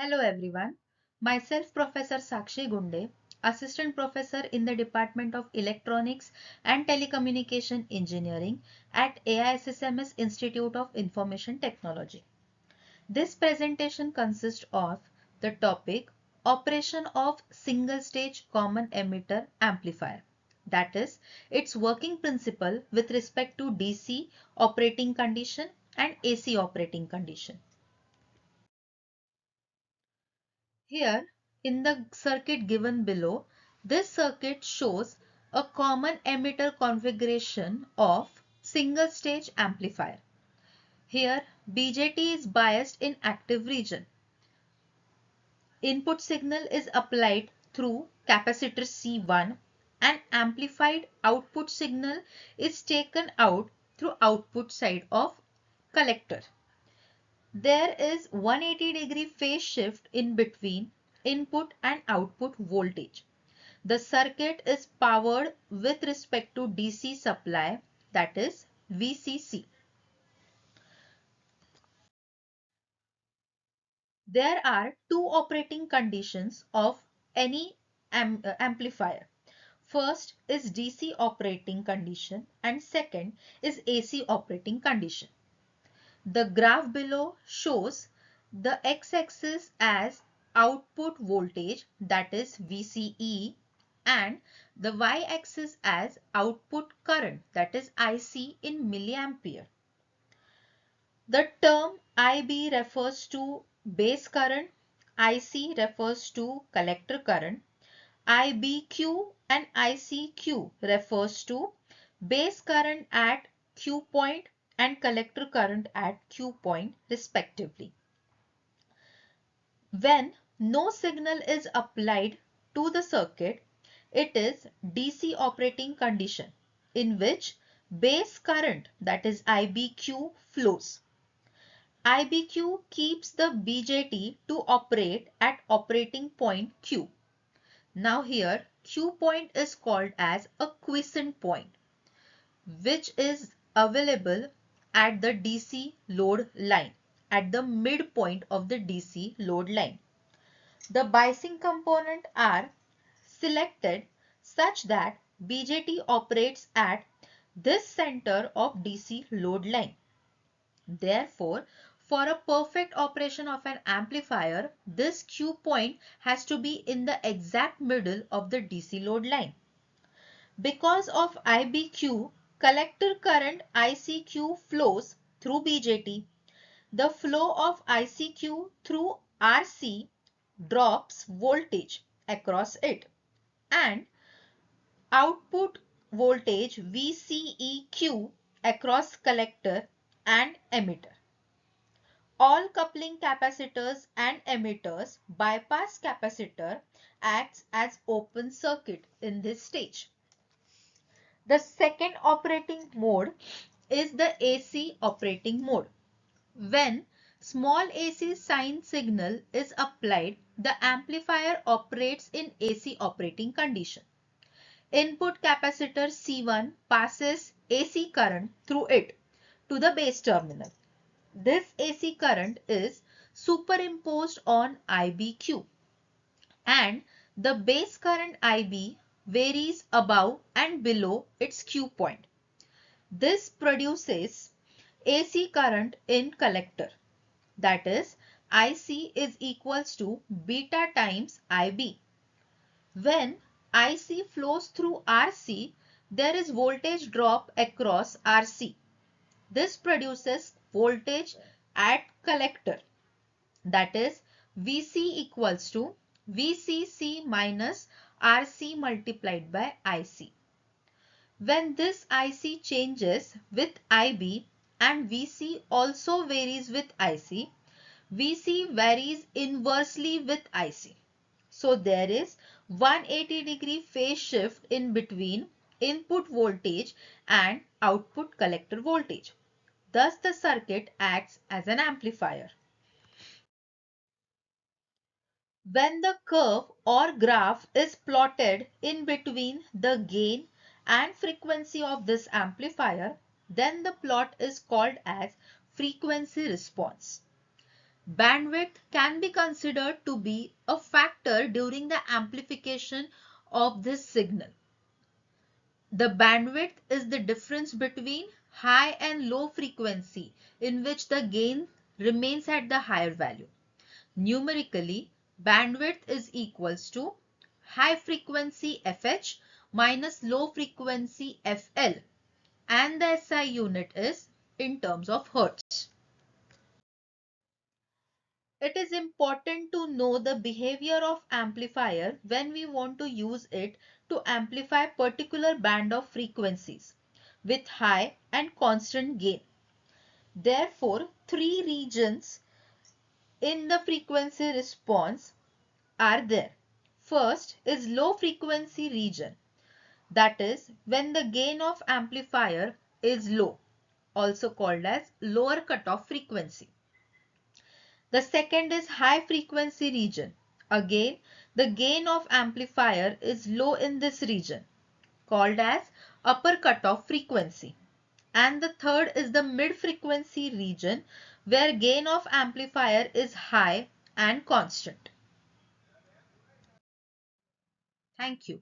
Hello everyone. Myself Professor Sakshi Gunde, Assistant Professor in the Department of Electronics and Telecommunication Engineering at AISSMS Institute of Information Technology. This presentation consists of the topic Operation of Single Stage Common Emitter Amplifier. That is, its working principle with respect to DC operating condition and AC operating condition. Here, in the circuit given below, this circuit shows a common emitter configuration of single stage amplifier. Here, BJT is biased in active region. Input signal is applied through capacitor C1 and amplified output signal is taken out through output side of collector. There is 180-degree phase shift in between input and output voltage. The circuit is powered with respect to DC supply, that is VCC. There are two operating conditions of any amplifier. First is DC operating condition and second is AC operating condition. The graph below shows the x-axis as output voltage, that is VCE, and the y-axis as output current, that is IC in milliampere. The term IB refers to base current, IC refers to collector current, IBQ and ICQ refers to base current at Q point and collector current at Q point respectively. When no signal is applied to the circuit, it is DC operating condition in which base current, that is IBQ, flows. IBQ keeps the BJT to operate at operating point Q. Now here Q point is called as a quiescent point, which is available at the DC load line, at the midpoint of the DC load line. The biasing component are selected such that BJT operates at this center of DC load line. Therefore, for a perfect operation of an amplifier, this Q point has to be in the exact middle of the DC load line. Because of IBQ, collector current ICQ flows through BJT. The flow of ICQ through RC drops voltage across it, and output voltage VCEQ across collector and emitter. All coupling capacitors and emitters bypass capacitor acts as open circuit in this stage. The second operating mode is the AC operating mode. When small AC sine signal is applied, the amplifier operates in AC operating condition. Input capacitor C1 passes AC current through it to the base terminal. This AC current is superimposed on IBQ, and the base current IB varies above and below its Q point. This produces AC current in collector, that is IC is equals to beta times IB. When IC flows through RC, there is voltage drop across RC. This produces voltage at collector, that is VC equals to VCC minus RC multiplied by IC. When this IC changes with IB and VC also varies with IC, VC varies inversely with IC. So there is 180-degree phase shift in between input voltage and output collector voltage. Thus the circuit acts as an amplifier. When the curve or graph is plotted in between the gain and frequency of this amplifier, then the plot is called as frequency response. Bandwidth can be considered to be a factor during the amplification of this signal. The bandwidth is the difference between high and low frequency in which the gain remains at the higher value. Numerically, bandwidth is equals to high frequency FH minus low frequency FL, and the SI unit is in terms of hertz. It is important to know the behavior of amplifier when we want to use it to amplify particular band of frequencies with high and constant gain. Therefore, three regions in the frequency response are there. First is low frequency region, that is when the gain of amplifier is low, also called as lower cutoff frequency. The second is high frequency region. Again, the gain of amplifier is low in this region, called as upper cutoff frequency. And the third is the mid frequency region, where gain of amplifier is high and constant. Thank you.